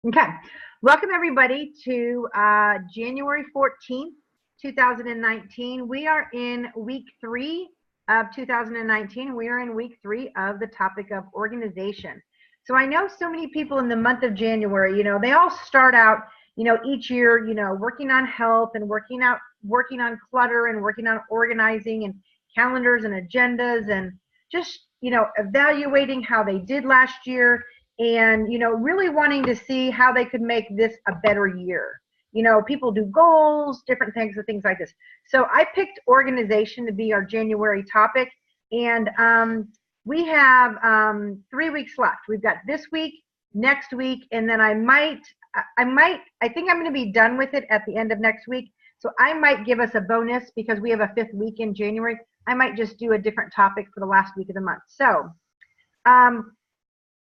Okay, welcome everybody to January 14th, 2019. We are in week 3 of 2019. We are in week 3 of the topic of organization. So I know so many people in the month of January, they all start out, each year, working on health and working on clutter and working on organizing and calendars and agendas and just, evaluating how they did last year. And, really wanting to see how they could make this a better year. People do goals, different things like this. So I picked organization to be our January topic. And we have 3 weeks left. We've got this week, next week, and then I think I'm going to be done with it at the end of next week. So I might give us a bonus because we have a 5th week in January. I might just do a different topic for the last week of the month. So,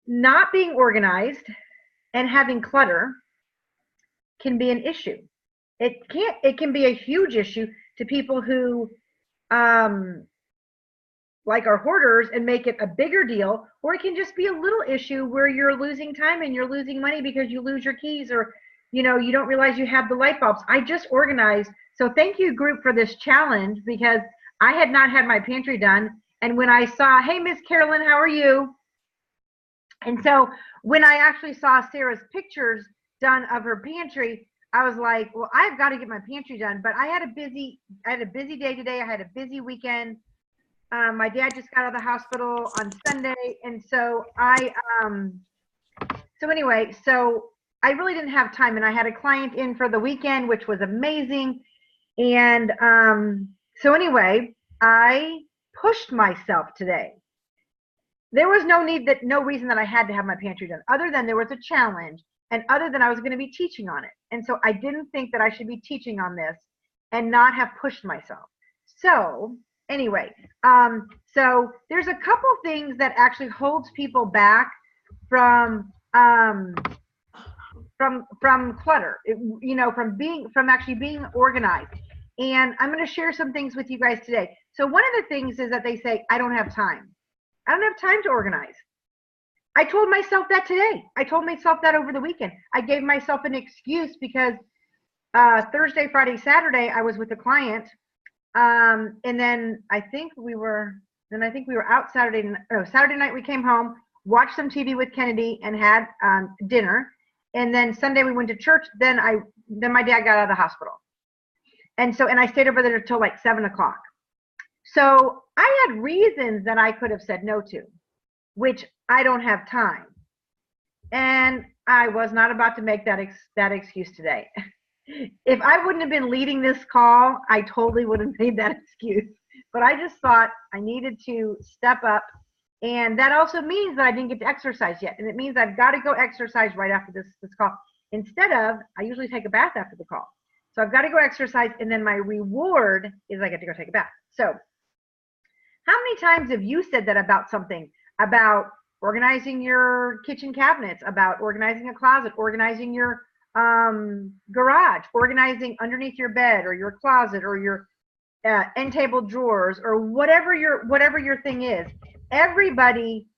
not being organized and having clutter can be an issue. It can be a huge issue to people who like are hoarders and make it a bigger deal, or it can just be a little issue where you're losing time and you're losing money because you lose your keys, or you don't realize you have the light bulbs. I just organized. So thank you, group, for this challenge, because I had not had my pantry done. And when I saw, hey, Miss Carolyn, how are you? And so when I actually saw Sarah's pictures done of her pantry, I was like, well, I've got to get my pantry done. But I had a busy day today. I had a busy weekend. My dad just got out of the hospital on Sunday. And so so I really didn't have time. And I had a client in for the weekend, which was amazing. And so anyway, I pushed myself today. There was no reason that I had to have my pantry done, other than there was a challenge and other than I was going to be teaching on it. And so I didn't think that I should be teaching on this and not have pushed myself. So anyway, so there's a couple things that actually holds people back from clutter, from actually being organized. And I'm going to share some things with you guys today. So one of the things is that they say, I don't have time. I don't have time to organize. I told myself that today. I told myself that over the weekend. I gave myself an excuse because Thursday, Friday, Saturday, I was with a client. And then I think we were out Saturday night. We came home, watched some TV with Kennedy and had dinner. And then Sunday we went to church. Then my dad got out of the hospital. And I stayed over there till like 7 o'clock. So I had reasons that I could have said no to, which I don't have time. And I was not about to make that excuse today. If I wouldn't have been leading this call, I totally would have made that excuse. But I just thought I needed to step up. And that also means that I didn't get to exercise yet. And it means I've got to go exercise right after this call. Instead of, I usually take a bath after the call. So I've got to go exercise, and then my reward is I get to go take a bath. So how many times have you said that about something, about organizing your kitchen cabinets, about organizing a closet, organizing your garage, organizing underneath your bed or your closet or your end table drawers, or whatever your thing is? Everybody,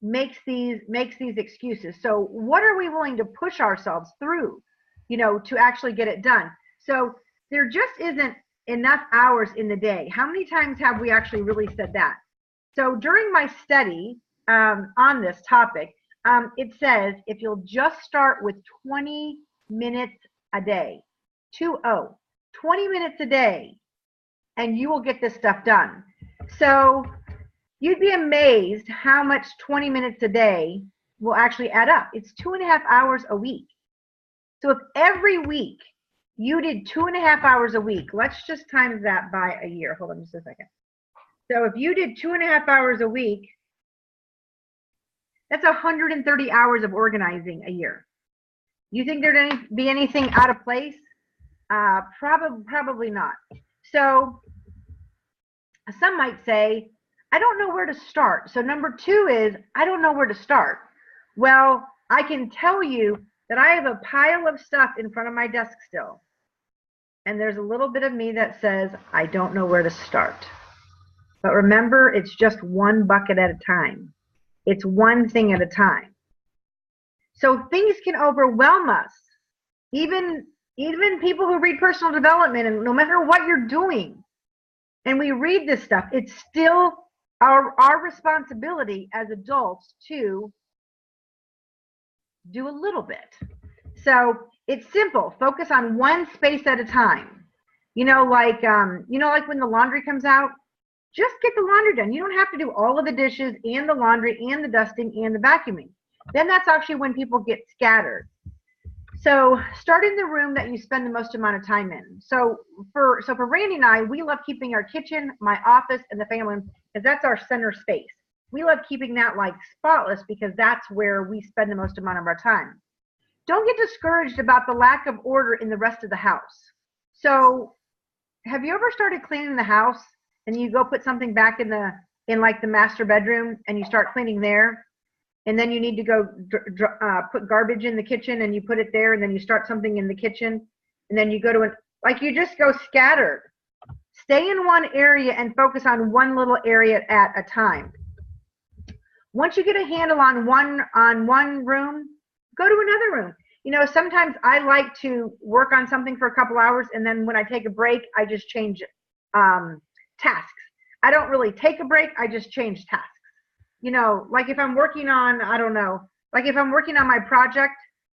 makes these excuses. So what are we willing to push ourselves through, to actually get it done? So there just isn't enough hours in the day. How many times have we actually really said that? So during my study on this topic, it says if you'll just start with 20 minutes a day, 20 minutes a day, and you will get this stuff done. So you'd be amazed how much 20 minutes a day will actually add up. It's 2.5 hours a week. So if every week you did 2.5 hours a week, let's just times that by a year. Hold on just a second. So if you did 2.5 hours a week, that's 130 hours of organizing a year. You think there'd be anything out of place? Probably not. So some might say, I don't know where to start. So number 2 is, I don't know where to start. Well, I can tell you that I have a pile of stuff in front of my desk still. And there's a little bit of me that says, I don't know where to start. But remember, it's just one bucket at a time. It's one thing at a time. So things can overwhelm us. Even people who read personal development, and no matter what you're doing, and we read this stuff, it's still our responsibility as adults to do a little bit. So it's simple. Focus on one space at a time. Like when the laundry comes out, just get the laundry done. You don't have to do all of the dishes and the laundry and the dusting and the vacuuming. Then that's actually when people get scattered. So start in the room that you spend the most amount of time in. So for Randy and I, we love keeping our kitchen, my office, and the family, because that's our center space. We love keeping that like spotless because that's where we spend the most amount of our time. Don't get discouraged about the lack of order in the rest of the house. So have you ever started cleaning the house and you go put something back in like the master bedroom and you start cleaning there? And then you need to go put garbage in the kitchen and you put it there, and then you start something in the kitchen, and then you go to you just go scattered. Stay in one area and focus on one little area at a time. Once you get a handle on one room, go to another room. Sometimes I like to work on something for a couple hours, and then when I take a break, I just change tasks. I don't really take a break, I just change tasks. Like if I'm working on, I don't know, like if I'm working on my project,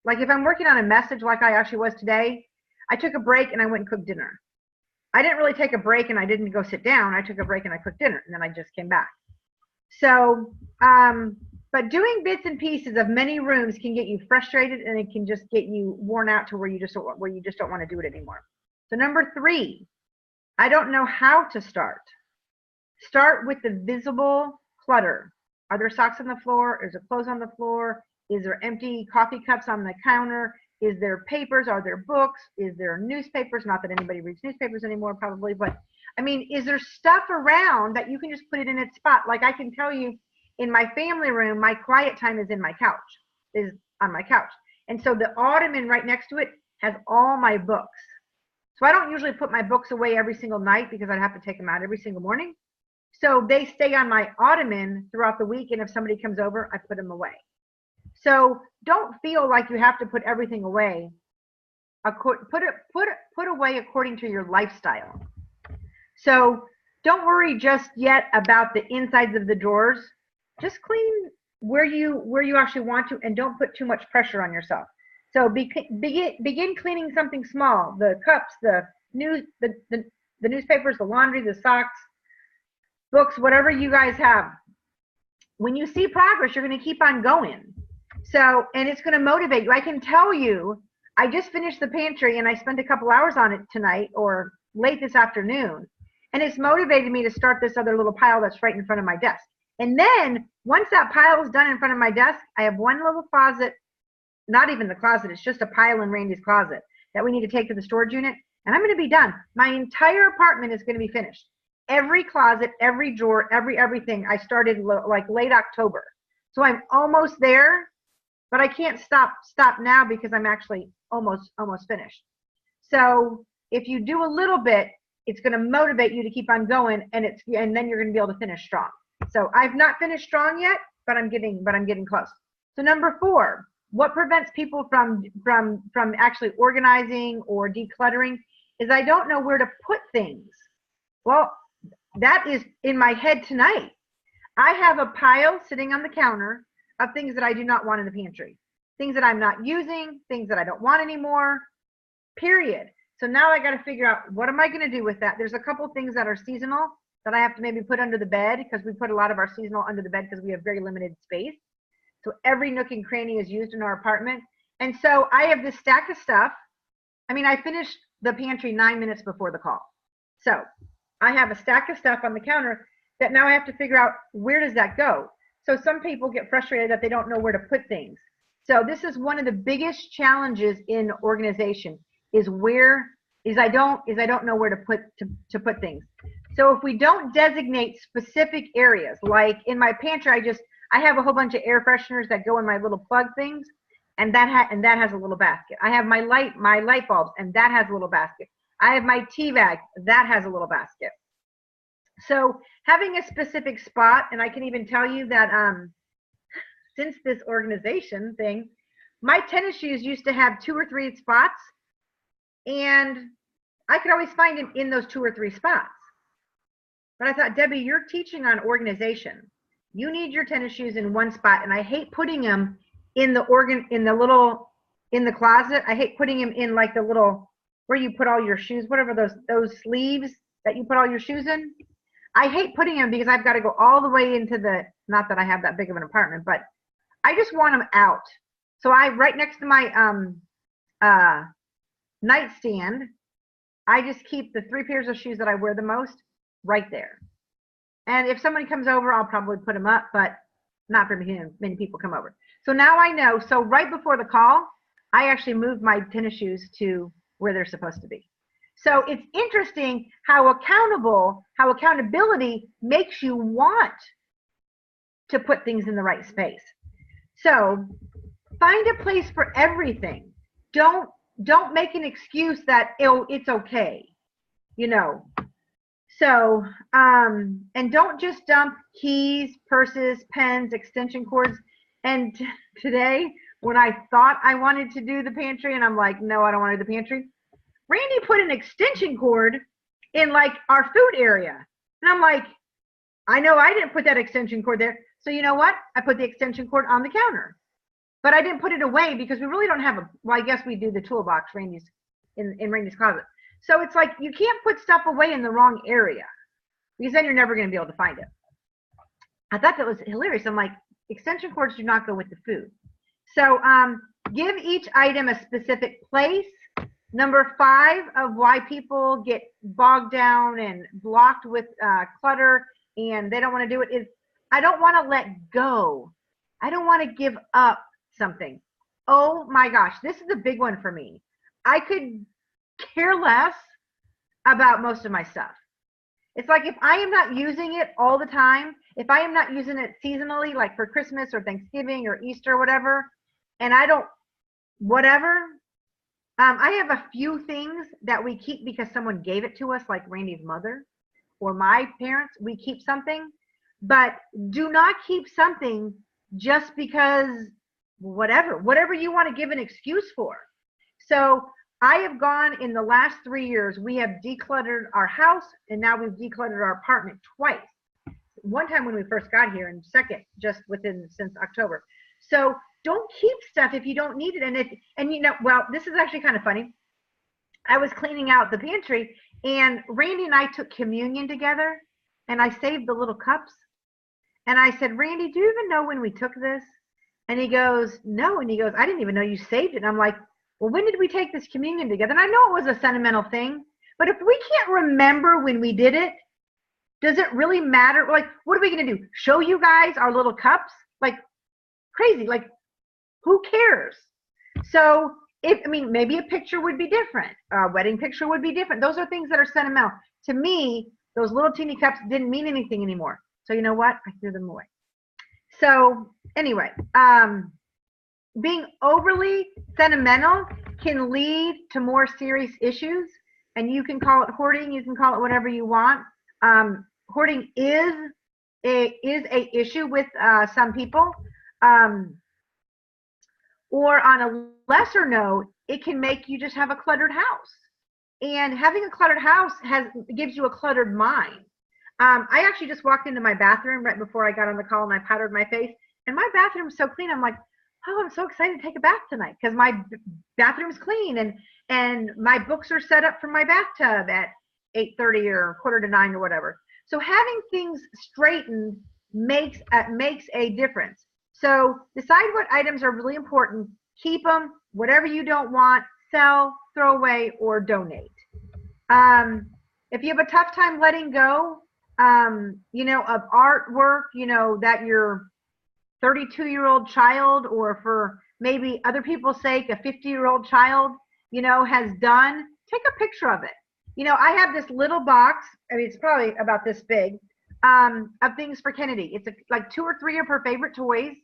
like if I'm working on a message like I actually was today, I took a break and I went and cooked dinner. I didn't really take a break and I didn't go sit down. I took a break and I cooked dinner, and then I just came back. So, but doing bits and pieces of many rooms can get you frustrated, and it can just get you worn out to where you just don't want to do it anymore. So number 3, I don't know how to start. Start with the visible clutter. Are there socks on the floor? Is there clothes on the floor? Is there empty coffee cups on the counter? Is there papers? Are there books? Is there newspapers? Not that anybody reads newspapers anymore, probably, but I mean, is there stuff around that you can just put it in its spot? Like I can tell you, in my family room, my quiet time is on my couch. And so the ottoman right next to it has all my books. So I don't usually put my books away every single night because I'd have to take them out every single morning. So they stay on my ottoman throughout the week, and if somebody comes over, I put them away. So don't feel like you have to put everything away. Put away according to your lifestyle. So don't worry just yet about the insides of the drawers. Just clean where you actually want to, and don't put too much pressure on yourself. So begin cleaning something small: the cups, the newspapers, the laundry, the socks, books, whatever you guys have. When you see progress, you're going to keep on going. So, and it's going to motivate you. I can tell you, I just finished the pantry and I spent a couple hours on it tonight or late this afternoon. And it's motivated me to start this other little pile that's right in front of my desk. And then once that pile is done in front of my desk, I have one little closet, not even the closet, it's just a pile in Randy's closet that we need to take to the storage unit. And I'm going to be done. My entire apartment is going to be finished. Every closet, every drawer, everything. I started like late October. So I'm almost there, but I can't stop now because I'm actually almost finished. So if you do a little bit, it's going to motivate you to keep on going, and then you're going to be able to finish strong. So I've not finished strong yet, but I'm getting close. So number 4, what prevents people from actually organizing or decluttering is I don't know where to put things. Well, that is in my head tonight. I have a pile sitting on the counter of things that I do not want in the pantry, things that I'm not using, things that I don't want anymore, period. So now I got to figure out, what am I going to do with that? There's a couple things that are seasonal that I have to maybe put under the bed, because we put a lot of our seasonal under the bed because we have very limited space. So every nook and cranny is used in our apartment. And so I have this stack of stuff. I mean, I finished the pantry 9 minutes before the call. So I have a stack of stuff on the counter that now I have to figure out, where does that go? So some people get frustrated that they don't know where to put things. So this is one of the biggest challenges in organization is I don't know where to put things. So if we don't designate specific areas, like in my pantry, I have a whole bunch of air fresheners that go in my little plug things, and that has a little basket. I have my light bulbs, and that has a little basket. I have my tea bag, that has a little basket. So having a specific spot, and I can even tell you that since this organization thing, My tennis shoes used to have 2 or 3 spots, and I could always find them in those 2 or 3 spots. But I thought, Debbie, you're teaching on organization. You need your tennis shoes in one spot, and I hate putting them in the closet. I hate putting them in like the little where you put all your shoes, whatever those sleeves that you put all your shoes in. I hate putting them because I've got to go all the way into the, not that I have that big of an apartment, but I just want them out. So right next to my nightstand, I just keep the 3 pairs of shoes that I wear the most right there. And if somebody comes over, I'll probably put them up, but not for many people come over. So now I know. So right before the call, I actually moved my tennis shoes to where they're supposed to be. So it's interesting how accountability makes you want to put things in the right space. So find a place for everything. Don't make an excuse that it's okay, So, and don't just dump keys, purses, pens, extension cords. And today, when I thought I wanted to do the pantry, and I'm like, no, I don't want to do the pantry, Randy put an extension cord in like our food area. And I'm like, I know I didn't put that extension cord there. So you know what? I put the extension cord on the counter. But I didn't put it away because we really don't have I guess we do the toolbox in Randy's closet. So it's like you can't put stuff away in the wrong area because then you're never going to be able to find it. I thought that was hilarious. I'm like, extension cords do not go with the food. So give each item a specific place. Number 5 of why people get bogged down and blocked with clutter and they don't want to do it is I don't want to let go. I don't want to give up something. Oh my gosh, this is a big one for me. I could care less about most of my stuff. It's like if I am not using it all the time, if I am not using it seasonally, like for Christmas or Thanksgiving or Easter or whatever, and I don't, I have a few things that we keep because someone gave it to us, like Randy's mother or my parents. We keep something, but do not keep something just because whatever you want to give an excuse for. So I have gone in the last 3 years, we have decluttered our house and now we've decluttered our apartment twice. One time when we first got here and second just since October. So don't keep stuff if you don't need it. Well, this is actually kind of funny. I was cleaning out the pantry and Randy and I took communion together and I saved the little cups. And I said, Randy, do you even know when we took this? And he goes, no. And he goes, I didn't even know you saved it. And I'm like, well, when did we take this communion together? And I know it was a sentimental thing, but if we can't remember when we did it, does it really matter? Like, what are we going to do? Show you guys our little cups? Like, crazy. Like, who cares? So, maybe a picture would be different. A wedding picture would be different. Those are things that are sentimental. To me, those little teeny cups didn't mean anything anymore. So you know what? I threw them away. So anyway, being overly sentimental can lead to more serious issues, and you can call it hoarding. You can call it whatever you want. Hoarding is a issue with some people. Or on a lesser note, it can make you just have a cluttered house. And having a cluttered house gives you a cluttered mind. I actually just walked into my bathroom right before I got on the call and I powdered my face. And my bathroom's so clean. I'm like, oh, I'm so excited to take a bath tonight because my bathroom's clean and my books are set up for my bathtub at 8:30 or 8:45 or whatever. So having things straightened makes a difference. So decide what items are really important. Keep them. Whatever you don't want, sell, throw away, or donate. If you have a tough time letting go, of artwork, that your 32-year-old child, or for maybe other people's sake, a 50-year-old child, has done, take a picture of it. I have this little box, it's probably about this big, of things for Kennedy. It's like 2 or 3 of her favorite toys.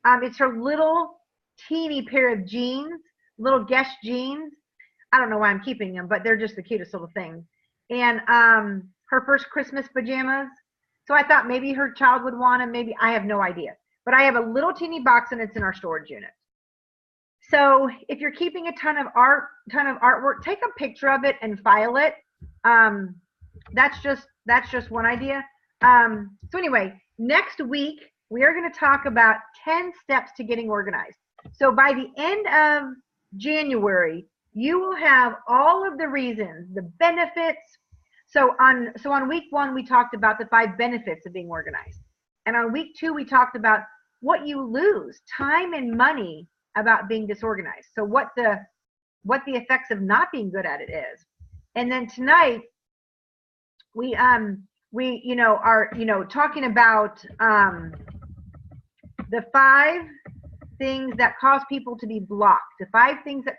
It's her little teeny pair of jeans, little Guess jeans. I don't know why I'm keeping them, but they're just the cutest little things. And her first Christmas pajamas. So I thought maybe her child would want them. Maybe, I have no idea. But I have a little teeny box and it's in our storage unit. So if you're keeping a ton of artwork, take a picture of it and file it. That's just one idea. So anyway, next week we are going to talk about 10 steps to getting organized. So by the end of January, you will have all of the reasons, the benefits. So on week 1, we talked about the 5 benefits of being organized. And on week 2, we talked about what you lose, time and money, about being disorganized. So what the effects of not being good at it is. And then tonight we are talking about the 5 things that cause people to be blocked, the 5 things that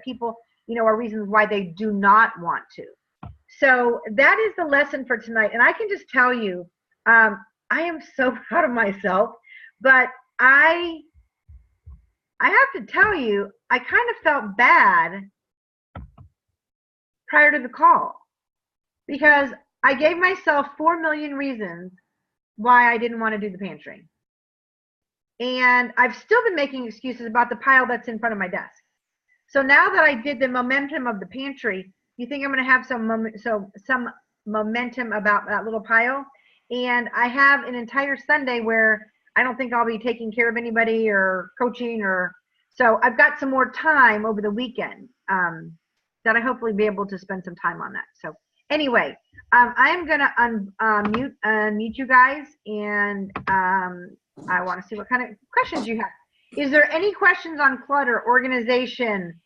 people are reasons why they do not want to. So that is the lesson for tonight. And I can just tell you, I am so proud of myself, but I have to tell you, I kind of felt bad prior to the call because I gave myself 4 million reasons why I didn't want to do the pantry. And I've still been making excuses about the pile that's in front of my desk. So now that I did the momentum of the pantry, you think I'm going to have some momentum about that little pile? And I have an entire Sunday where I don't think I'll be taking care of anybody or coaching, so I've got some more time over the weekend that I hopefully be able to spend some time on that. So anyway, I am going to unmute you guys, and I want to see what kind of questions you have. Is there any questions on clutter, organization,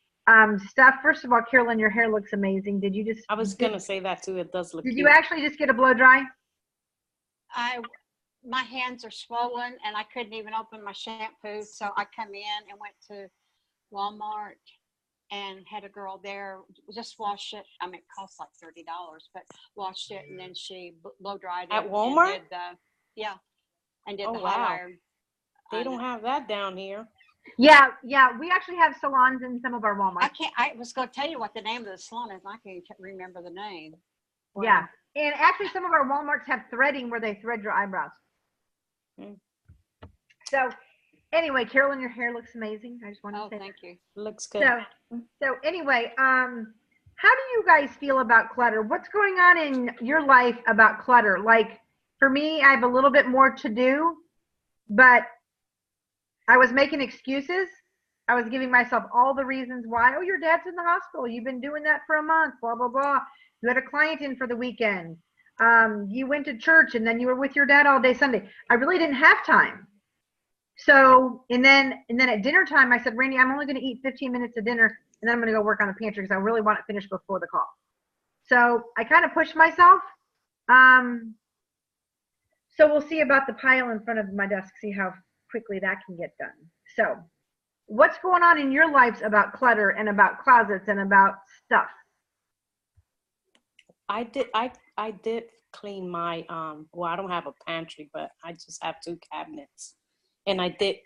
stuff? First of all, Carolyn, your hair looks amazing. Did you just? I was going to say that too. It does look Did cute. you actually just get a blow dry? My hands are swollen and I couldn't even open my shampoo. So I come in and went to Walmart and had a girl there just wash it. I mean, it costs like $30, but washed it, and then she blow dried it. At Walmart? And did the hot wow. iron. They don't have that down here. Yeah, we actually have salons in some of our Walmarts. I was going to tell you what the name of the salon is. I can't remember the name. Wow. Yeah, and actually some of our Walmarts have threading where they thread your eyebrows. So anyway, Carolyn, your hair looks amazing. I just wanted to say thank you. Looks good. So anyway, how do you guys feel about clutter? What's going on in your life about clutter? Like for me, I have a little bit more to do, but I was making excuses. I was giving myself all the reasons why. Oh, your dad's in the hospital. You've been doing that for a month, blah, blah, blah. You had a client in for the weekend. You went to church and then you were with your dad all day Sunday. I really didn't have time. So, and then at dinner time, I said, Randy, I'm only going to eat 15 minutes of dinner, and then I'm going to go work on the pantry because I really want it finished before the call. So I kind of pushed myself. So we'll see about the pile in front of my desk, see how quickly that can get done. So what's going on in your lives about clutter and about closets and about stuff? I did clean my, well, I don't have a pantry, but I just have 2 cabinets. And I did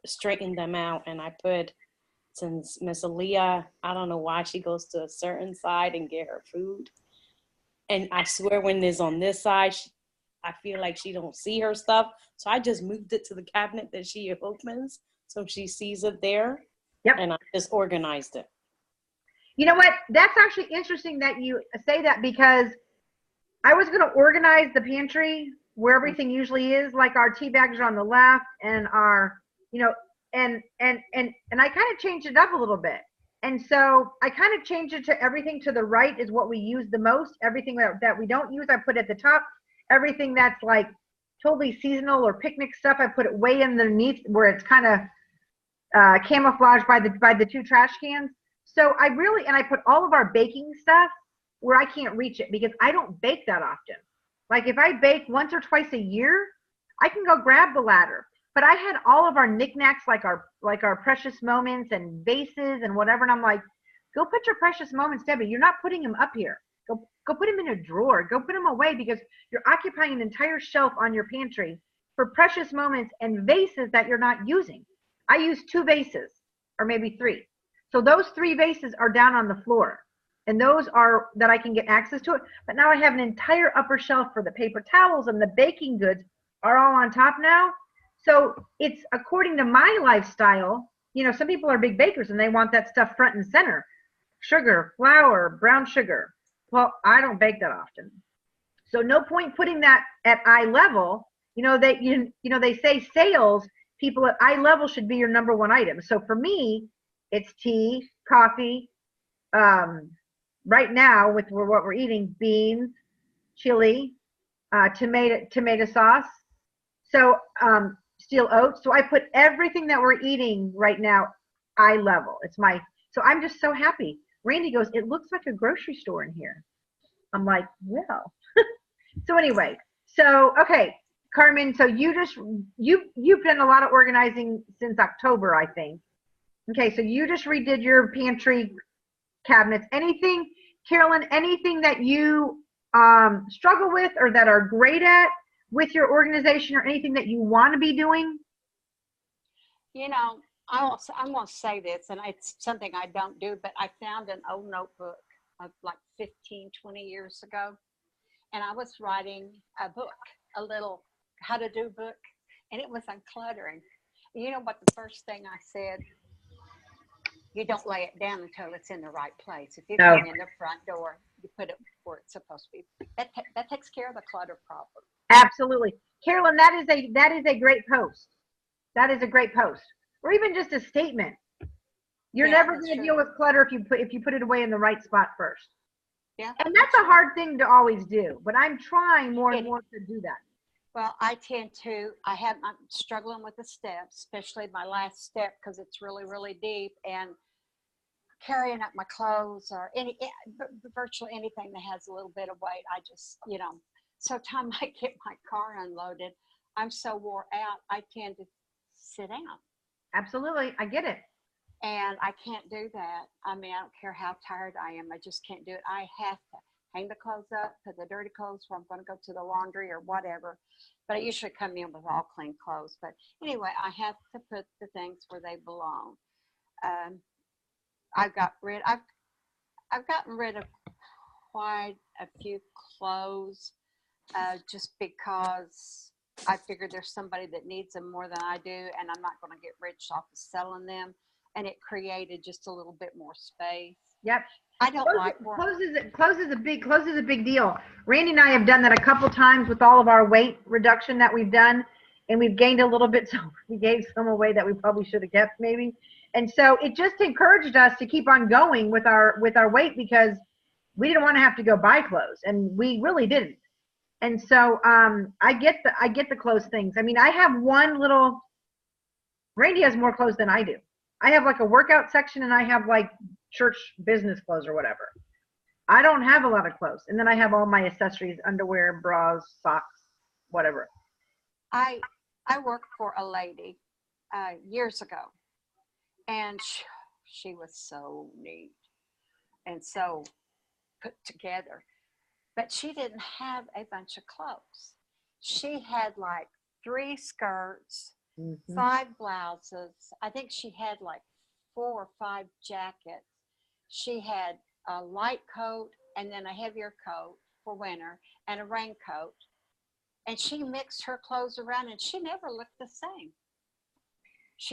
straighten them out, and I put, since Miss Aaliyah, I don't know why she goes to a certain side and get her food. And I swear when it's on this side, I feel like she don't see her stuff. So I just moved it to the cabinet that she opens, so she sees it there. Yep. And I just organized it. You know what? That's actually interesting that you say that, because I was going to organize the pantry where everything usually is, like our tea bags are on the left, and our, and I kind of changed it up a little bit. And so I kind of changed it to everything to the right is what we use the most. Everything that we don't use, I put at the top. Everything that's like totally seasonal or picnic stuff, I put it way underneath where it's kind of camouflaged by the 2 trash cans. So I put all of our baking stuff where I can't reach it, because I don't bake that often. Like if I bake once or twice a year, I can go grab the ladder. But I had all of our knickknacks, like our precious moments and vases and whatever. And I'm like, go put your precious moments, Debbie. You're not putting them up here. Go put them in a drawer. Go put them away, because you're occupying an entire shelf on your pantry for precious moments and vases that you're not using. I use 2 vases, or maybe 3. So those 3 vases are down on the floor. And those are that I can get access to it. But now I have an entire upper shelf for the paper towels, and the baking goods are all on top now. So it's according to my lifestyle, some people are big bakers and they want that stuff front and center. Sugar, flour, brown sugar. Well, I don't bake that often. So no point putting that at eye level. They say sales people at eye level should be your number one item. So for me, it's tea, coffee. Right now with what we're eating, beans, chili, tomato sauce. So steel oats. So I put everything that we're eating right now eye level. So I'm just so happy. Randy goes, it looks like a grocery store in here. I'm like, well. So anyway, okay, Carmen, so you've done a lot of organizing since October, I think. Okay, so you just redid your pantry cabinets. Anything, Carolyn, anything that you struggle with or that are great at with your organization, or anything that you want to be doing? I'm going to say this, and it's something I don't do, but I found an old notebook of like 15, 20 years ago, and I was writing a book, a little how to do book, and it was uncluttering. You know what the first thing I said? You don't lay it down until it's in the right place. If you come in the front door, you put it where it's supposed to be. That takes care of the clutter problem. Absolutely. Carolyn, that is a great post. That is a great post. Or even just a statement. You're never going to deal with clutter if you put it away in the right spot first. Yeah. And that's a hard thing to always do, but I'm trying more and more to do that. Well, I'm struggling with the steps, especially my last step, because it's really, really deep, and carrying up my clothes or virtually anything that has a little bit of weight. I just, so time I get my car unloaded, I'm so wore out, I tend to sit down. Absolutely. I get it. And I can't do that. I mean, I don't care how tired I am. I just can't do it. I have to hang the clothes up, put the dirty clothes where I'm going to go to the laundry or whatever. But I usually come in with all clean clothes. But anyway, I have to put the things where they belong. I've gotten rid of quite a few clothes just because I figured there's somebody that needs them more than I do, and I'm not going to get rich off of selling them. And it created just a little bit more space. Yep. I don't like clothes is a big deal. Randy and I have done that a couple times with all of our weight reduction that we've done, and we've gained a little bit, so we gave some away that we probably should have kept maybe. And so it just encouraged us to keep on going with our weight, because we didn't want to have to go buy clothes, and we really didn't. And so I get the clothes things. I mean, I have Randy has more clothes than I do. I have like a workout section, and I have like church business clothes or whatever. I don't have a lot of clothes. And then I have all my accessories, underwear, bras, socks, whatever. I worked for a lady years ago, and she was so neat and so put together, but she didn't have a bunch of clothes. She had like 3 skirts, 5 blouses. I think she had like 4 or 5 jackets. She had a light coat and then a heavier coat for winter and a raincoat. And she mixed her clothes around, and she never looked the same.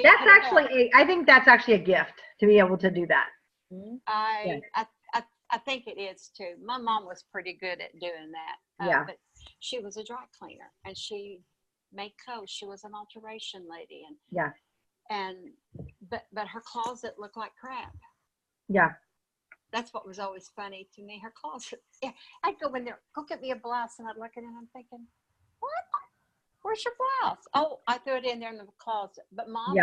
I think that's actually a gift to be able to do that. I think it is too. My mom was pretty good at doing that. But she was a dry cleaner, and she made clothes. She was an alteration lady, but her closet looked like crap. Yeah. That's what was always funny to me. Her closet. Yeah, I'd go in there, go get me a blouse, and I'd look at it and I'm thinking, what? Where's your blouse? Oh, I threw it in there in the closet. But Mom,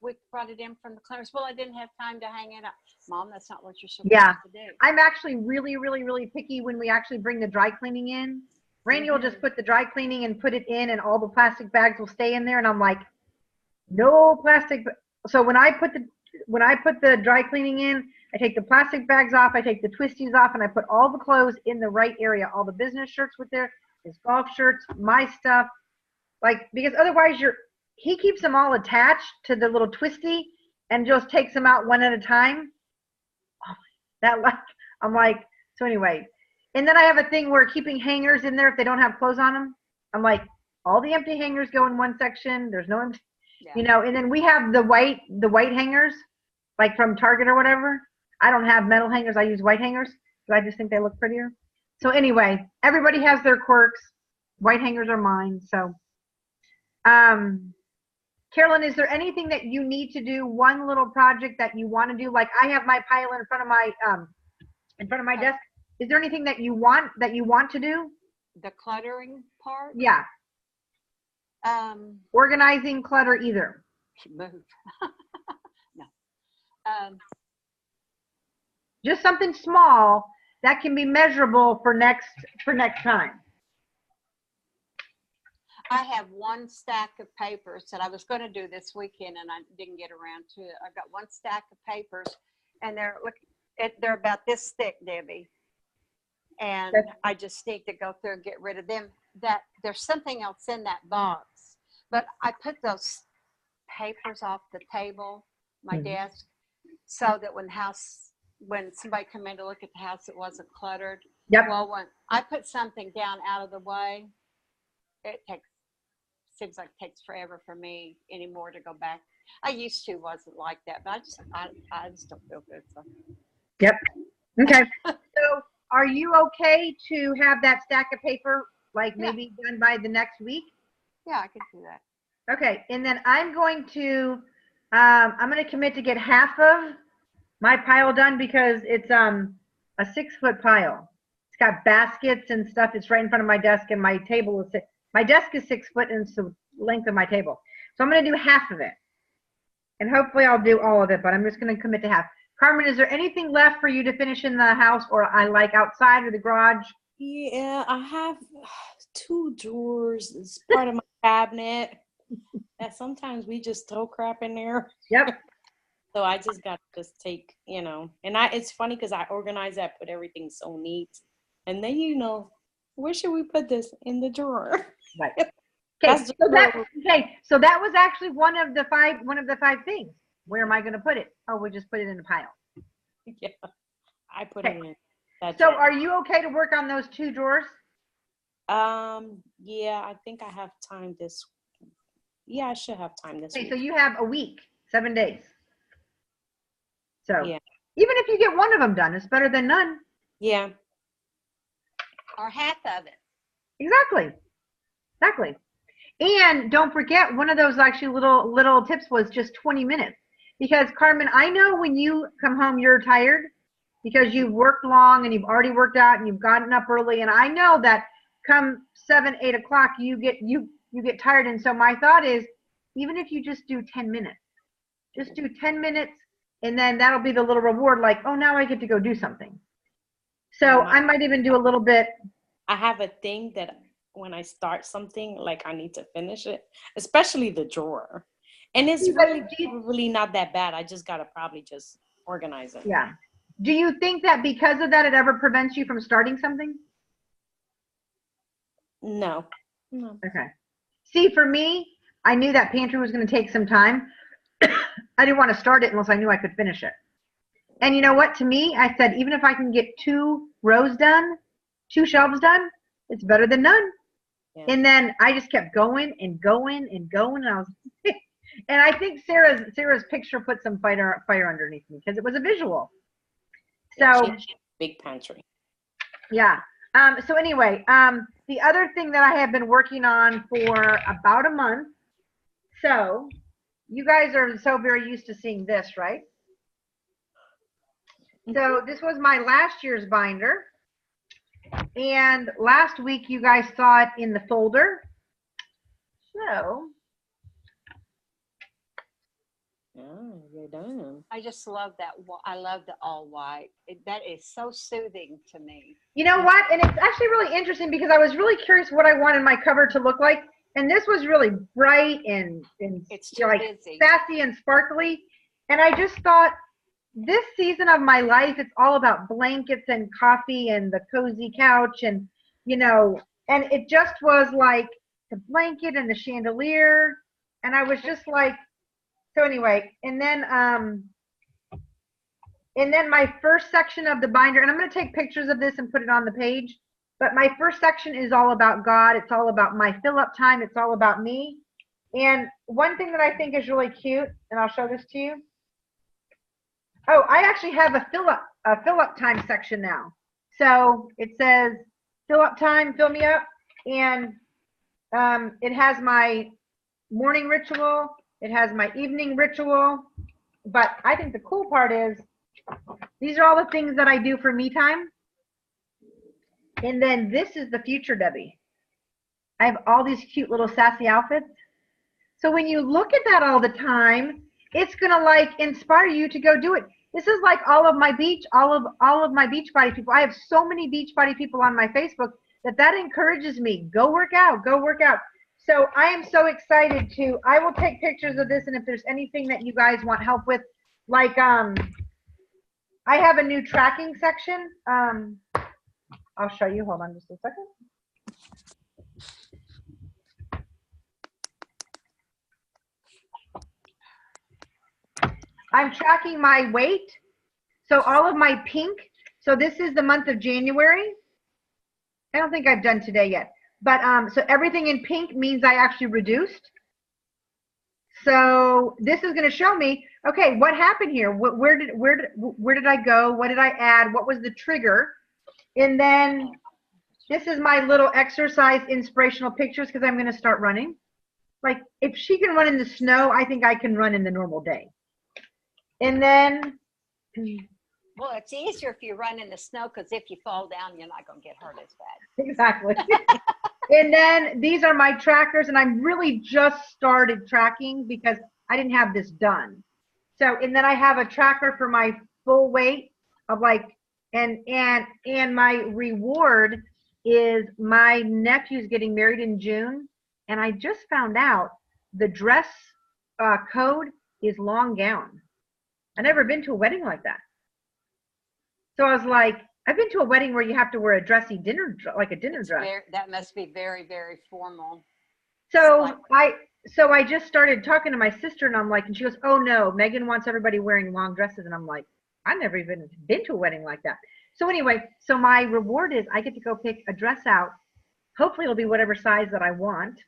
we brought it in from the cleaners. Well, I didn't have time to hang it up. Mom, that's not what you're supposed to do. I'm actually really, really, really picky when we actually bring the dry cleaning in. Randy will just put the dry cleaning and put it in, and all the plastic bags will stay in there. And I'm like, no plastic. So when I put the dry cleaning in, I take the plastic bags off, I take the twisties off, and I put all the clothes in the right area. All the business shirts with his golf shirts, my stuff, because otherwise he keeps them all attached to the little twisty and just takes them out one at a time. I'm like, so anyway. And then I have a thing where keeping hangers in there if they don't have clothes on them. I'm like, all the empty hangers go in one section. There's no empty. Yeah. You know, and then we have the white hangers, like from Target or whatever. I don't have metal hangers. I use white hangers because I just think they look prettier. So anyway, everybody has their quirks. White hangers are mine. So, Carolyn, is there anything that you need to do? One little project that you want to do? Like I have my pile in front of my desk. Is there anything that you want to do? The cluttering part. Yeah, organizing, clutter, either. Move. No. Just something small that can be measurable for next time. I have one stack of papers that I was going to do this weekend, and I didn't get around to it. I've got one stack of papers, and they're about this thick, Debbie. And I just need to go through and get rid of them. That there's something else in that box, but I put those papers off the table, my desk, so that when somebody come in to look at the house, it wasn't cluttered. Yep. Well, when I put something down out of the way, seems like it takes forever for me anymore to go back. I used to wasn't like that, but I just don't feel good. So. Yep. Okay. So are you okay to have that stack of paper like maybe done by the next week? Yeah, I can do that. Okay. And then I'm going to commit to get half of my pile done because it's a 6-foot pile. It's got baskets and stuff. It's right in front of my desk, and my table is my desk is 6 foot, and it's the length of my table. So I'm going to do half of it, and hopefully I'll do all of it. But I'm just going to commit to half. Carmen, is there anything left for you to finish in the house, or I like outside or the garage? Yeah, I have 2 drawers. It's part of my cabinet. And sometimes we just throw crap in there. Yep. So I just got to just take, and it's funny because I organize that, put everything so neat. And then, where should we put this? In the drawer. Right. Okay. So that was actually one of the 5 things. Where am I going to put it? Oh, we'll just put it in a pile. Yeah. I put it in. So are you okay to work on those 2 drawers? Yeah, I think I have time I should have time this week. So you have a week, 7 days. So yeah. Even if you get one of them done, it's better than none. Yeah. Or half of it. Exactly. And don't forget, one of those actually little tips was just 20 minutes. Because Carmen, I know when you come home, you're tired because you've worked long and you've already worked out and you've gotten up early. And I know that come 7, 8 o'clock, you get tired. And so my thought is, even if you just do 10 minutes, just do 10 minutes, and then that'll be the little reward, like, oh, now I get to go do something. So I might even do a little bit. I have a thing that when I start something, like I need to finish it, especially the drawer. And it's really not that bad. I just got to probably just organize it. Yeah. Do you think that because of that, it ever prevents you from starting something? No. Okay. See, for me, I knew that pantry was going to take some time. I didn't want to start it unless I knew I could finish it. And you know what? To me, I said, even if I can get 2 rows done, 2 shelves done, it's better than none. Yeah. And then I just kept going and going and going. And I was, and I think Sarah's picture put some fire underneath me because it was a visual. So big pantry. Yeah. So anyway, the other thing that I have been working on for about a month. So you guys are so very used to seeing this, right? So this was my last year's binder. And last week you guys saw it in the folder. So. Oh, you're done. I just love that. I love the all white. That is so soothing to me. You know what? And it's actually really interesting because I was really curious what I wanted my cover to look like. And this was really bright and it's too busy. Sassy and sparkly. And I just thought, this season of my life, it's all about blankets and coffee and the cozy couch and, and it just was like the blanket and the chandelier. And I was just like, so anyway, and then my first section of the binder, and I'm going to take pictures of this and put it on the page, but my first section is all about God. It's all about my fill-up time. It's all about me. And one thing that I think is really cute, and I'll show this to you. Oh, I actually have a fill up time section now. So it says fill up time, fill me up, and it has my morning ritual, it has my evening ritual. But I think the cool part is these are all the things that I do for me time. And then this is the future Debbie. I have all these cute little sassy outfits. So when you look at that all the time, it's gonna like inspire you to go do it. This is like all of my beach body people. I have so many beach body people on my Facebook that encourages me. Go work out, go work out. So I am so excited I will take pictures of this, and if there's anything that you guys want help with, like I have a new tracking section. I'll show you, hold on just a second. I'm tracking my weight. So all of my pink, so this is the month of January. I don't think I've done today yet, but so everything in pink means I actually reduced. So this is going to show me, okay, what happened here? Where did I go? What did I add? What was the trigger? And then this is my little exercise inspirational pictures because I'm going to start running. Like if she can run in the snow, I think I can run in the normal day. And then, well, it's easier if you run in the snow because if you fall down, you're not going to get hurt as bad. Exactly. And then these are my trackers, and I'm really just started tracking because I didn't have this done. So, and then I have a tracker for my full weight of like, and my reward is my nephew's getting married in June, and I just found out the dress code is long gown. I've never been to a wedding like that. So I was like, I've been to a wedding where you have to wear a dressy dinner, like a dinner dress. That must be very, very formal. So I just started talking to my sister, and I'm like, and she goes, oh no, Megan wants everybody wearing long dresses. And I'm like, I've never even been to a wedding like that. So anyway, so my reward is I get to go pick a dress out. Hopefully it'll be whatever size that I want.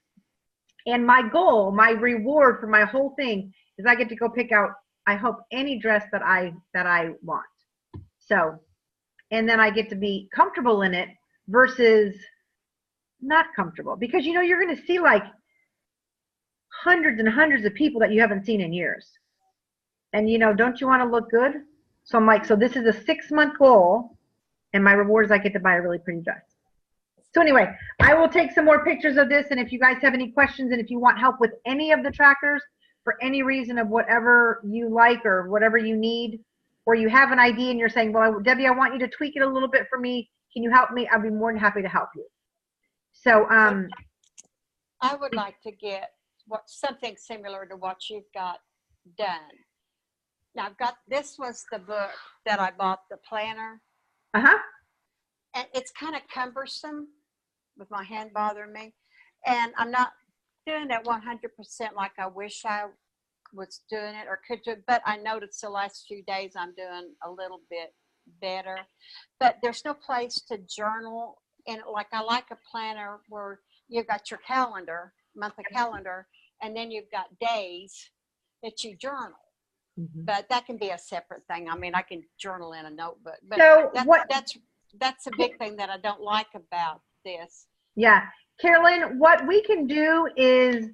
And my goal, my reward for my whole thing is I get to go pick out, I hope, any dress that I want. So, and then I get to be comfortable in it versus not comfortable, because you're going to see like hundreds and hundreds of people that you haven't seen in years. And don't you want to look good? So I'm like, so this is a 6-month goal, and my reward is I get to buy a really pretty dress. So anyway, I will take some more pictures of this, and if you guys have any questions, and if you want help with any of the trackers for any reason of whatever you like or whatever you need, or you have an idea and you're saying, well, Debbie, I want you to tweak it a little bit for me. Can you help me? I'll be more than happy to help you. So I would like to get something similar to what you've got done. Now this was the book that I bought, the planner. Uh-huh. And it's kind of cumbersome with my hand bothering me. And I'm not doing it 100% like I wish I was doing it or could do, but I noticed the last few days I'm doing a little bit better. But there's no place to journal. And like I like a planner where you've got your calendar, monthly calendar, and then you've got days that you journal. Mm-hmm. But that can be a separate thing. I mean, I can journal in a notebook, but so that's a big thing that I don't like about this. Yeah. Carolyn, what we can do is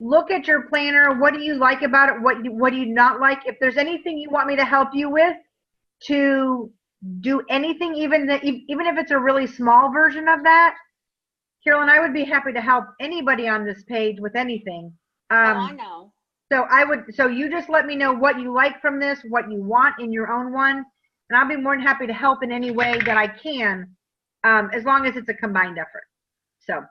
look at your planner. What do you like about it? What do you not like? If there's anything you want me to help you with to do anything, even if it's a really small version of that, Carolyn, I would be happy to help anybody on this page with anything. I know. So you just let me know what you like from this, what you want in your own one, and I'll be more than happy to help in any way that I can, as long as it's a combined effort. So,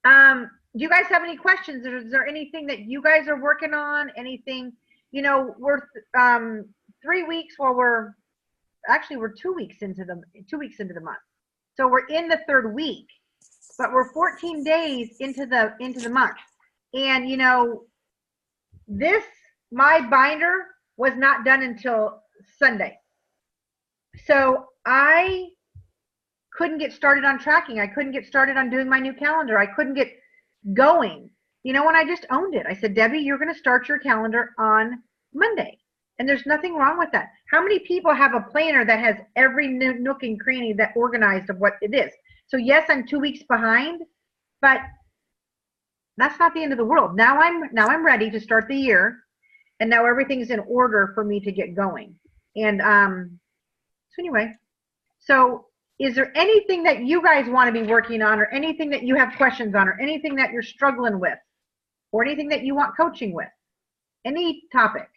do you guys have any questions? Is there anything that you guys are working on? Anything, we're 3 weeks, well, we're 2 weeks into the month. So we're in the 3rd week, but we're 14 days into the month. And my binder was not done until Sunday. So I couldn't get started on tracking. I couldn't get started on doing my new calendar. I couldn't get going. you know what? I just owned it. I said, Debbie, you're going to start your calendar on Monday. And there's nothing wrong with that. How many people have a planner that has every nook and cranny that organized of what it is? So yes, I'm 2 weeks behind, but that's not the end of the world. Now I'm ready to start the year, and now everything's in order for me to get going. And so anyway, so is there anything that you guys want to be working on, or anything that you have questions on, or anything that you're struggling with, or anything that you want coaching with? Any topic.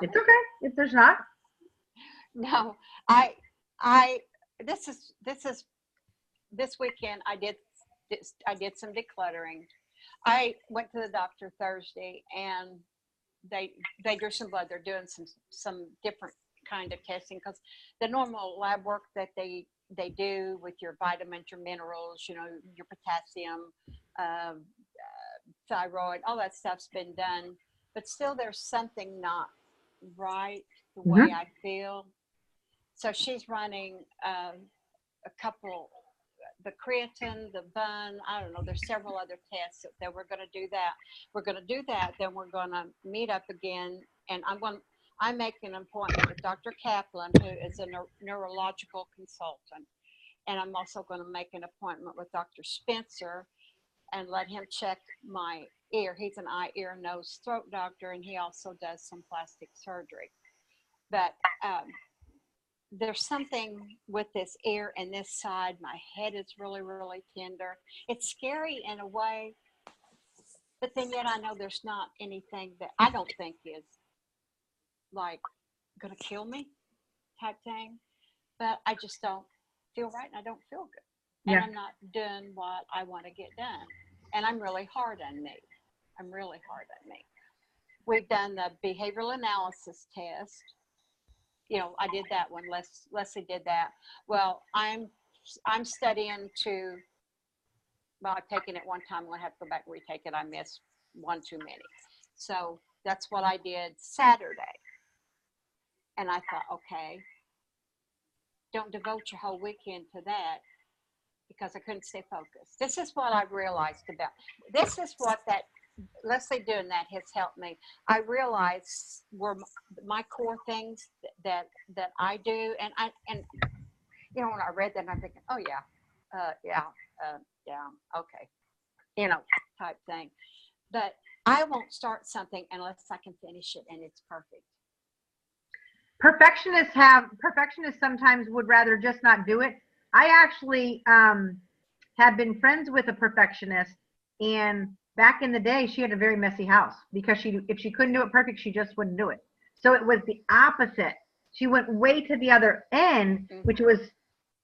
It's okay if there's not. No, this weekend I did some decluttering. I went to the doctor Thursday, and they drew some blood. They're doing some different kind of testing, because the normal lab work that they do with your vitamins, your minerals, you know, your potassium, thyroid, all that stuff's been done, but still there's something not right the way I feel. So she's running a couple, the creatine, the bun, I don't know, there's several other tests that we're going to do that. We're going to do that, then we're going to meet up again, and I'm making an appointment with Dr. Kaplan, who is a neurological consultant. And I'm also going to make an appointment with Dr. Spencer and let him check my ear. He's an eye, ear, nose, throat doctor, and he also does some plastic surgery. But there's something with this ear and this side. My head is really, really tender. It's scary in a way, but then yet I know there's not anything that I don't think is like going to kill me type thing. But I just don't feel right, and I don't feel good. And I'm not doing what I want to get done. And I'm really hard on me. We've done the behavioral analysis test. You know, I did that one. Leslie did that. Well, I'm studying to, well, I've taken it one time. I'm going to have to go back and retake it. I missed one too many. So that's what I did Saturday. And I thought, okay, don't devote your whole weekend to that, because I couldn't stay focused. This is what I've realized about, this is what that Leslie doing that has helped me. I realized were my core things that I do, and you know, when I read that, I'm thinking, oh yeah, okay, you know, type thing. But I won't start something unless I can finish it and it's perfect. Perfectionists sometimes would rather just not do it. I actually have been friends with a perfectionist, and back in the day, she had a very messy house, because if she couldn't do it perfect, she just wouldn't do it. So it was the opposite. She went way to the other end, which was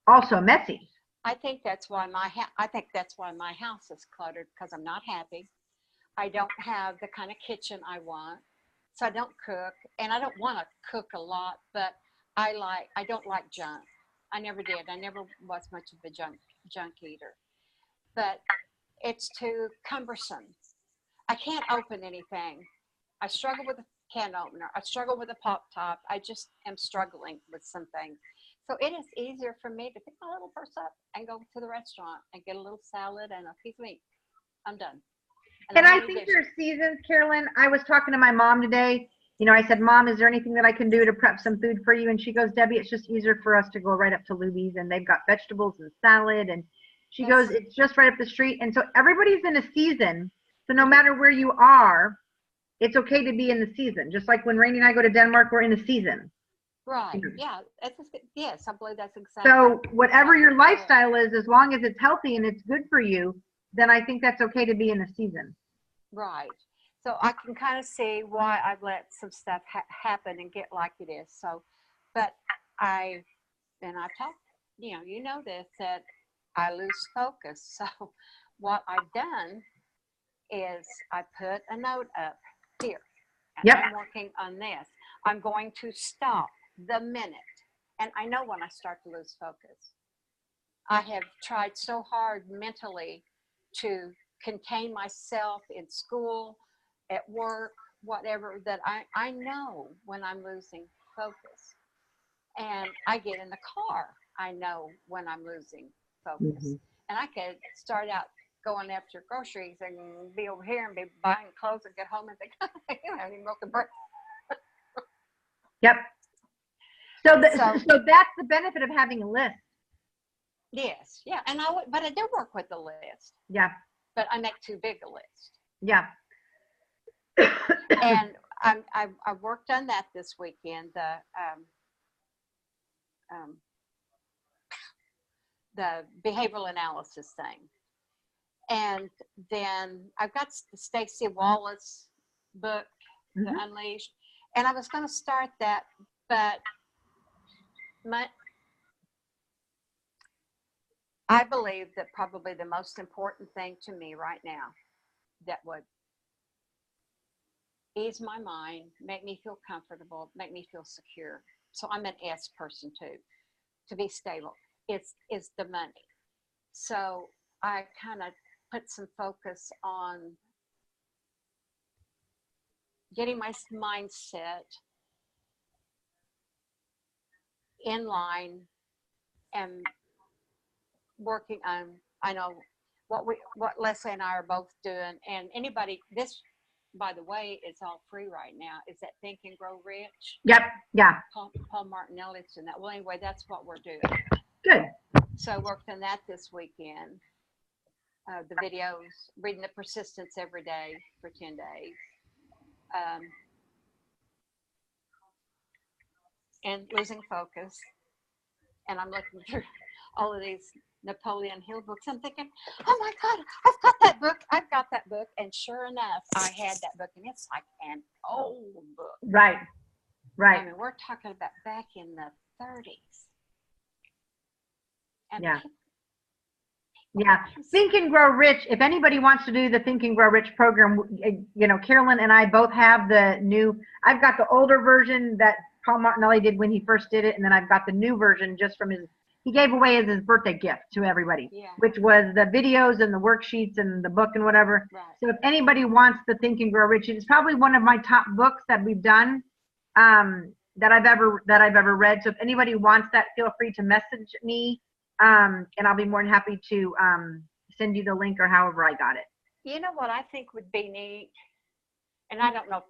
also messy. I think that's why my house is cluttered, because I'm not happy. I don't have the kind of kitchen I want, so I don't cook, and I don't want to cook a lot. But I don't like junk. I never did. I never was much of a junk eater. But it's too cumbersome. I can't open anything. I struggle with a can opener. I struggle with a pop top. I just am struggling with some things. So it is easier for me to pick my little purse up and go to the restaurant and get a little salad and a piece of meat. I'm done. And I think there's seasons, Carolyn. I was talking to my mom today. You know, I said, Mom, is there anything that I can do to prep some food for you? And she goes, Debbie, it's just easier for us to go right up to Luby's, and they've got vegetables and salad. And she goes, it's just right up the street. And so everybody's in a season. So no matter where you are, it's okay to be in the season. Just like when Rainey and I go to Denmark, we're in the season. Right. Yeah. Yes, I believe that's exactly. So whatever your lifestyle is, as long as it's healthy and it's good for you, then I think that's okay to be in the season. Right. So I can kind of see why I've let some stuff happen and get like it is. So, but I've talked, you know this, that I lose focus. So what I've done is I put a note up here. And I'm working on this. I'm going to stop the minute. And I know when I start to lose focus. I have tried so hard mentally to contain myself in school, at work, whatever, that I know when I'm losing focus. And I get in the car. I know when I'm losing focus. Mm-hmm. And I could start out going after groceries and be over here and be buying clothes and get home and think, I don't have any milk and bread. Yep. So, So that's the benefit of having a list. yes, yeah. And but I do work with a list. Yeah. But I make too big a list. Yeah. And I worked on that this weekend. The behavioral analysis thing. And then I've got the Stacey Wallace book, The Unleashed, and I was going to start that, but I believe that probably the most important thing to me right now that would ease my mind, make me feel comfortable, make me feel secure. So I'm an S person too, to be stable. It's the money. So I kind of put some focus on getting my mindset in line and working on, I know what Leslie and I are both doing, and anybody, this, by the way, is all free right now, is that Think and Grow Rich. Yep. Yeah. Paul Martinelli's in that. Well, anyway, that's what we're doing. Good. So I worked on that this weekend. The videos, reading the persistence every day for 10 days. And losing focus. And I'm looking through all of these Napoleon Hill books. I'm thinking, oh my God, I've got that book. And sure enough, I had that book, and it's like an old book. Right. Right. I mean, we're talking about back in the 30s. And yeah. Yeah. Think and Grow Rich. If anybody wants to do the Think and Grow Rich program, you know, Carolyn and I both have I've got the older version that Paul Martinelli did when he first did it. And then I've got the new version just from he gave away as his birthday gift to everybody, which was the videos and the worksheets and the book and whatever. Right. So if anybody wants the Think and Grow Rich, it's probably one of my top books that we've done, that I've ever read. So if anybody wants that, feel free to message me. And I'll be more than happy to send you the link or however I got it. You know what I think would be neat, and I don't know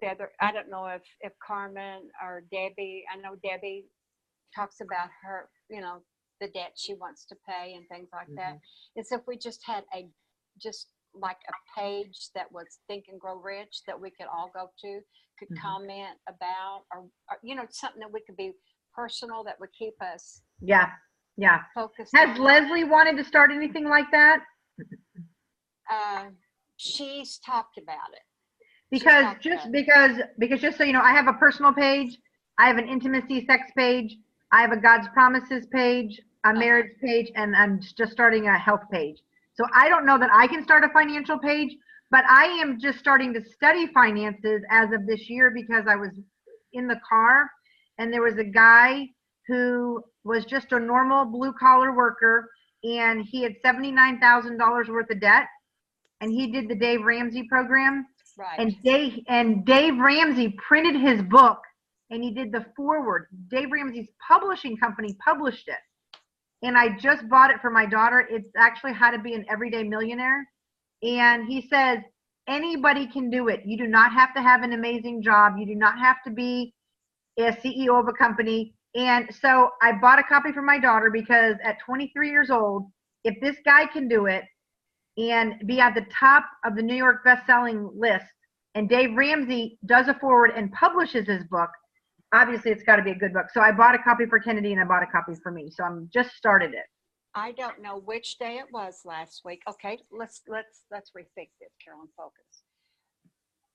if Carmen or Debbie, I know Debbie talks about her, you know, the debt she wants to pay and things like that, is if we just had like a page that was Think and Grow Rich that we could all go to, could comment about, or, you know, something that we could be personal that would keep us focused. Has Leslie wanted to start anything like that? She's talked about it. Because just so you know, I have a personal page, I have an intimacy sex page, I have a God's promises page, a marriage page, and I'm just starting a health page. So I don't know that I can start a financial page, but I am just starting to study finances as of this year, because I was in the car and there was a guy who was just a normal blue collar worker, and he had $79,000 worth of debt, and he did the Dave Ramsey program. Right. And Dave Ramsey printed his book, and he did the foreword. Dave Ramsey's publishing company published it. And I just bought it for my daughter. It's actually How to Be an Everyday Millionaire. And he says, anybody can do it. You do not have to have an amazing job. You do not have to be a CEO of a company. And so I bought a copy for my daughter, because at 23 years old, if this guy can do it and be at the top of the New York best-selling list, and Dave Ramsey does a forward and publishes his book, obviously it's got to be a good book. So I bought a copy for Kennedy and I bought a copy for me. So I'm just started it. I don't know which day it was last week. Okay, let's rethink this, Carolyn. Focus.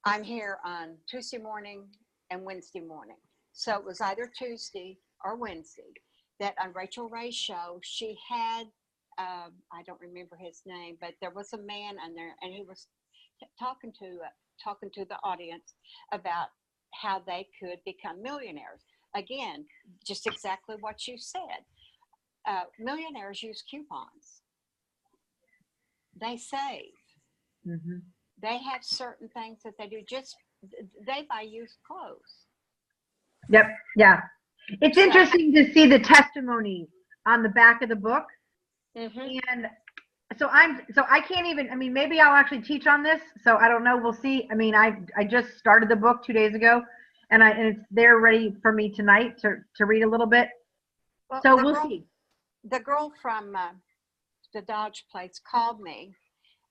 I'm here on Tuesday morning and Wednesday morning. So it was either Tuesday or Wednesday that on Rachel Ray's show, she had, I don't remember his name, but there was a man on there, and he was talking to the audience about how they could become millionaires. Again, just exactly what you said. Millionaires use coupons. They save. They have certain things that they do. They buy used clothes. Yep. Yeah. It's interesting to see the testimony on the back of the book. Mm-hmm. And so I can't even, I mean, maybe I'll actually teach on this. So I don't know. We'll see. I mean, I just started the book 2 days ago, and it's there ready for me tonight to read a little bit. Well, So we'll see. The girl from the Dodge place called me,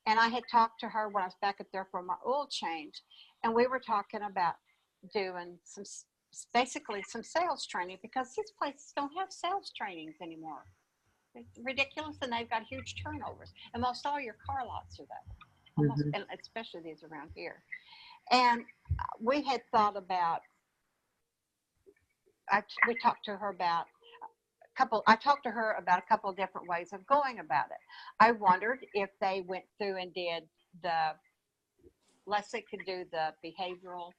and I had talked to her when I was back up there for my oil change, and we were talking about doing basically some sales training, because these places don't have sales trainings anymore. It's ridiculous, and they've got huge turnovers, and most all your car lots are that way, almost, and especially these around here. And we had thought about, we talked to her about I talked to her about a couple of different ways of going about it. I wondered if they went through and did Leslie could do the behavioral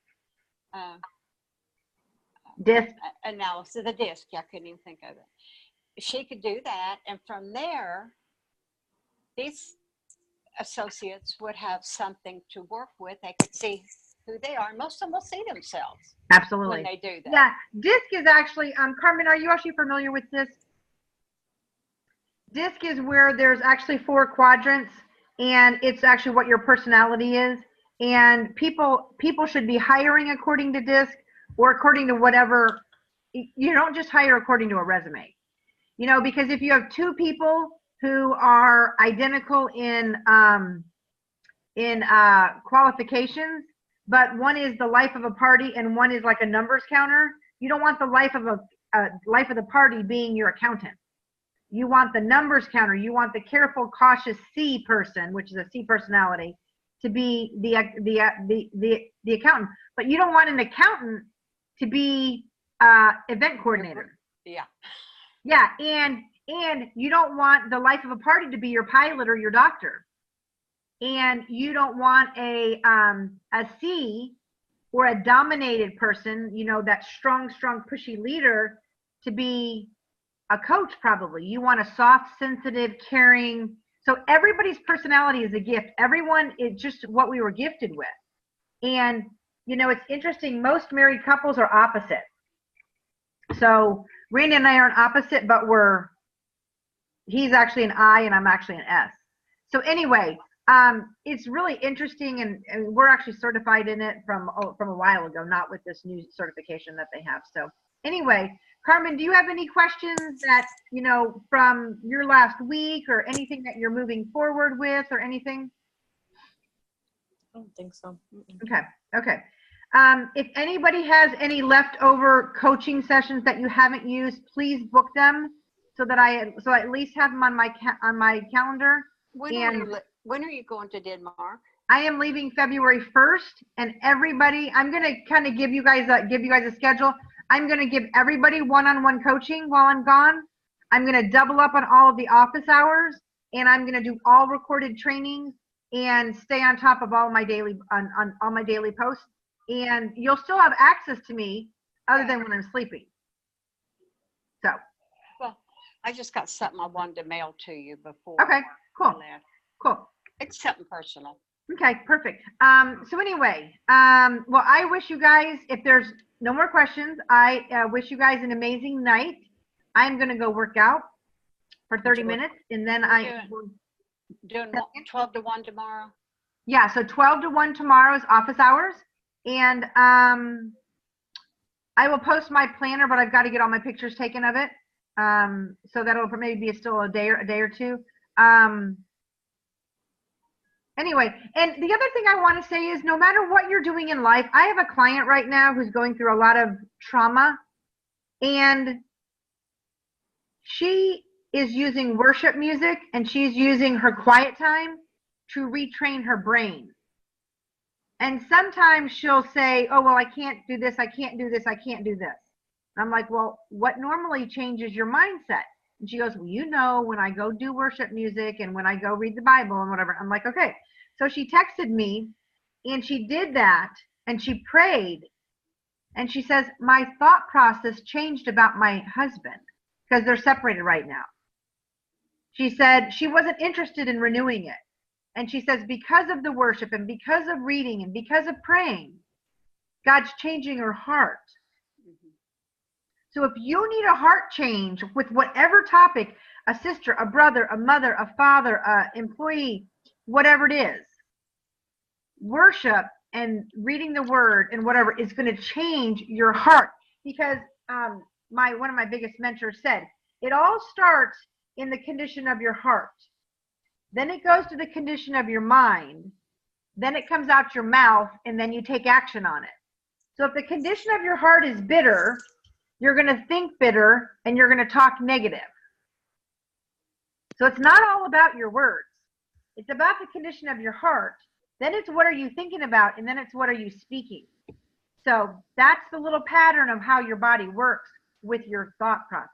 DISC analysis, the DISC. I couldn't even think of it. She could do that, and from there, these associates would have something to work with. They could see who they are, and most of them will see themselves. Absolutely. When they do that. Yeah, DISC is actually, Carmen, are you actually familiar with this? DISC is where there's actually 4 quadrants, and it's actually what your personality is. And people should be hiring according to DISC, or according to whatever. You don't just hire according to a resume, you know, because if you have 2 people who are identical in qualifications, but one is the life of a party and one is like a numbers counter, you don't want the life of the party being your accountant. You want the numbers counter. You want the careful, cautious C person, which is a C personality, to be the accountant. But you don't want an accountant to be event coordinator. Yeah. Yeah, and you don't want the life of a party to be your pilot or your doctor. And you don't want a C or a dominated person, you know, that strong, pushy leader, to be a coach. Probably you want a soft, sensitive, caring. So everybody's personality is a gift. Everyone is just what we were gifted with. And you know, it's interesting, most married couples are opposite. So Randy and I aren't opposite, but he's actually an I and I'm actually an S. So anyway, it's really interesting, and we're actually certified in it from a while ago, not with this new certification that they have. So anyway, Carmen, do you have any questions that, you know, from your last week, or anything that you're moving forward with, or anything? I don't think so. Okay. If anybody has any leftover coaching sessions that you haven't used, please book them so that I at least have them on my calendar. When are you going to Denmark? I am leaving February 1st, and everybody, I'm going to kind of give you guys a schedule. I'm going to give everybody one-on-one coaching while I'm gone. I'm going to double up on all of the office hours, and I'm going to do all recorded trainings and stay on top of all my daily on all my daily posts. And you'll still have access to me other than when I'm sleeping. So. Well, I just got something I wanted to mail to you before. Okay, cool. Cool. It's something personal. Okay, perfect. So anyway, well, I wish you guys, if there's no more questions, I wish you guys an amazing night. I'm going to go work out for 30 minutes, and then doing 12 to 1 tomorrow. Yeah, so 12 to 1 tomorrow is office hours, and I will post my planner, but I've got to get all my pictures taken of it. So that'll maybe be still a day or two. Anyway, and the other thing I want to say is, no matter what you're doing in life, I have a client right now who's going through a lot of trauma, and she is using worship music, and she's using her quiet time to retrain her brain. And sometimes she'll say, oh, well, I can't do this, I can't do this, I can't do this. And I'm like, well, what normally changes your mindset? And she goes, well, you know, when I go do worship music and when I go read the Bible and whatever. I'm like, okay. So she texted me, and she did that, and she prayed, and she says, my thought process changed about my husband, because they're separated right now. She said she wasn't interested in renewing it. And she says, because of the worship and because of reading and because of praying, God's changing her heart. So if you need a heart change with whatever topic, a sister, a brother, a mother, a father, a employee, whatever it is, worship and reading the word and whatever is going to change your heart. Because one of my biggest mentors said, it all starts in the condition of your heart. Then it goes to the condition of your mind. Then it comes out your mouth, and then you take action on it. So if the condition of your heart is bitter, you're going to think bitter and you're going to talk negative. So it's not all about your words. It's about the condition of your heart. Then it's what are you thinking about, and then it's what are you speaking. So that's the little pattern of how your body works with your thought process.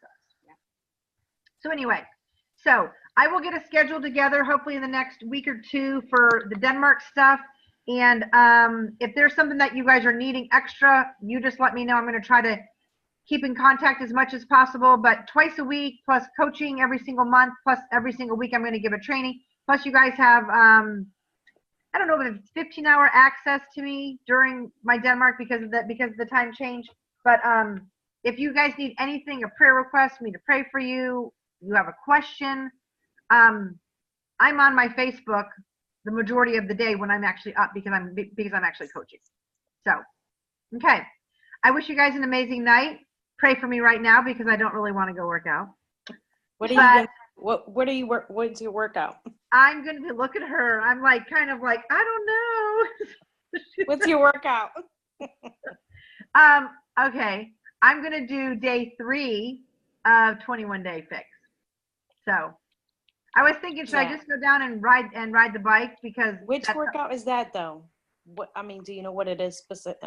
So anyway, so I will get a schedule together hopefully in the next week or two for the Denmark stuff. And if there's something that you guys are needing extra, you just let me know. I'm going to try to keep in contact as much as possible, but twice a week plus coaching every single month, plus every single week I'm going to give a training. Plus you guys have, I don't know if it's 15-hour access to me during my Denmark because of the time change. But if you guys need anything, a prayer request, me to pray for you, you have a question, I'm on my Facebook the majority of the day when I'm actually up because I'm actually coaching. So, okay. I wish you guys an amazing night. Pray for me right now because I don't really want to go work out. What's your workout? I'm going to look at her. I'm like, kind of like, I don't know. What's your workout? Okay. I'm going to do day 3 of 21-day fix. So I was thinking, should I just go down and ride the bike? Because which workout is that though? Do you know what it is specific?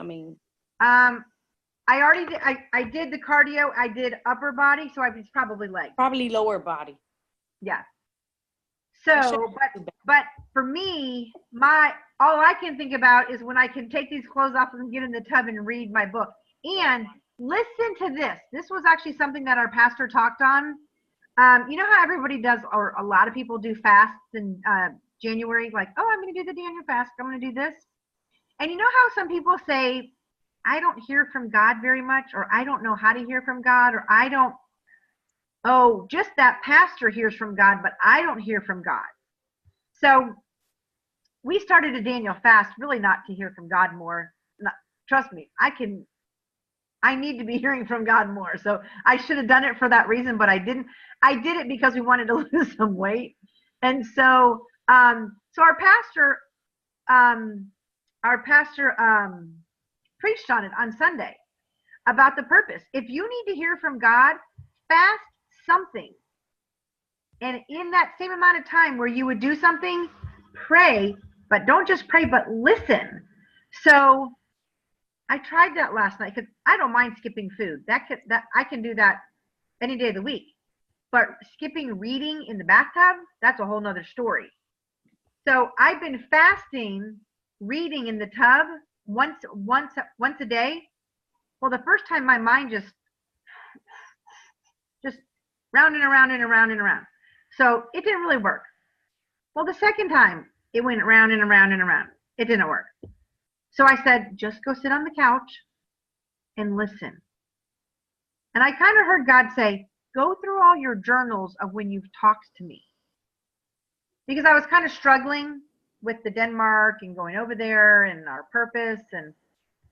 I already did. I did the cardio. I did upper body, so it's probably legs. Probably lower body. Yeah. So, but for me, all I can think about is when I can take these clothes off and get in the tub and read my book. And listen to this. This was actually something that our pastor talked on. You know how everybody does, or a lot of people do fasts in January, like, oh, I'm going to do the Daniel fast. I'm going to do this. And you know how some people say, I don't hear from God very much, or I don't know how to hear from God, or just that pastor hears from God, but I don't hear from God. So we started a Daniel fast, really not to hear from God more. Trust me, I need to be hearing from God more. So I should have done it for that reason, but I didn't. I did it because we wanted to lose some weight. And so, our pastor preached on it on Sunday about the purpose. If you need to hear from God, fast something. And in that same amount of time where you would do something, pray, but don't just pray, but listen. So I tried that last night because I don't mind skipping food. I can do that any day of the week. But skipping reading in the bathtub, that's a whole nother story. So I've been fasting, reading in the tub once a day. Well, the first time my mind just round and around and around and around. So it didn't really work. Well, the second time it went around and around and around. It didn't work. So I said, just go sit on the couch and listen. And I kind of heard God say, go through all your journals of when you've talked to me. Because I was kind of struggling with the Denmark and going over there and our purpose and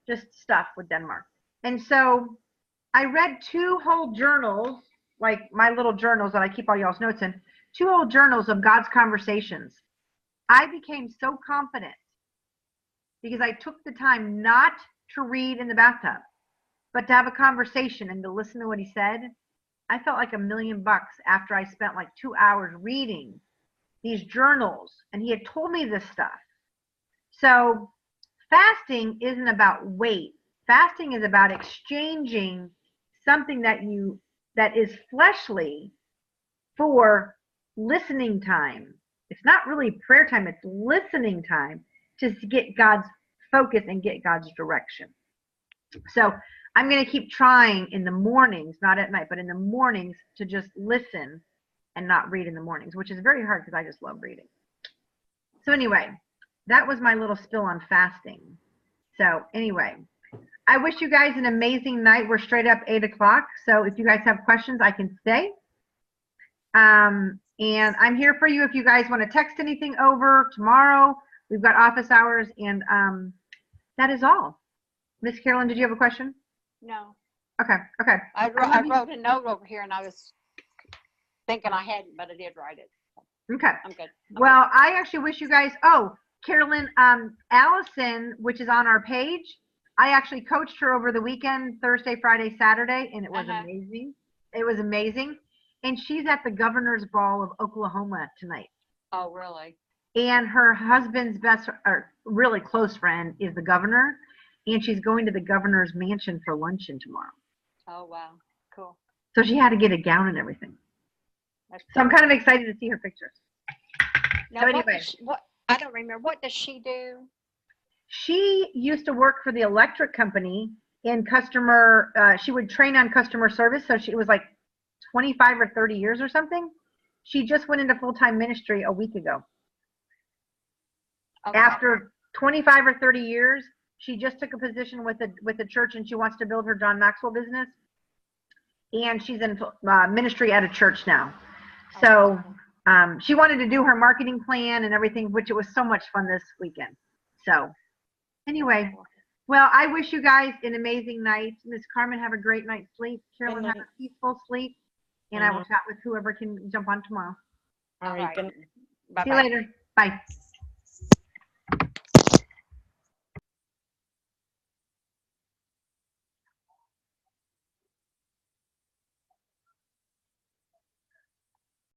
just stuff with Denmark. And so I read 2 whole journals, like my little journals that I keep all y'all's notes in, 2 whole journals of God's conversations. I became so confident because I took the time not to read in the bathtub, but to have a conversation and to listen to what he said. I felt like $1 million after I spent like 2 hours reading these journals, and he had told me this stuff. So fasting isn't about weight. Fasting is about exchanging something that is fleshly for listening time. It's not really prayer time, it's listening time to get God's focus and get God's direction. So I'm going to keep trying in the mornings, not at night, but in the mornings to just listen and not read in the mornings, which is very hard because I just love reading. So anyway, that was my little spill on fasting. So anyway, I wish you guys an amazing night. We're straight up 8 o'clock. So if you guys have questions, I can stay. And I'm here for you if you guys want to text anything over tomorrow. We've got office hours, and that is all. Miss Carolyn, did you have a question? No. Okay. I wrote a note over here, and I was thinking I hadn't, but I did write it. Okay. I'm good. Well, I actually wish you guys, Carolyn, Allison, which is on our page, I actually coached her over the weekend, Thursday, Friday, Saturday, and it was amazing. It was amazing. And she's at the Governor's Ball of Oklahoma tonight. Oh, really? And her husband's really close friend is the governor, and she's going to the governor's mansion for luncheon tomorrow. Oh, wow. Cool. So she had to get a gown and everything. So I'm kind of excited to see her pictures. Now, So anyway. what I don't remember. What does she do? She used to work for the electric company in customer, she would train on customer service. So she was like 25 or 30 years or something. She just went into full-time ministry a week ago. Okay. After 25 or 30 years, she just took a position with the church, and she wants to build her John Maxwell business. And she's in ministry at a church now. So she wanted to do her marketing plan and everything, which it was so much fun this weekend. So anyway, well, I wish you guys an amazing night. Miss Carmen, have a great night's sleep. Carolyn, have a peaceful sleep. And I will chat with whoever can jump on tomorrow. All right. Bye-bye. See you later. Bye.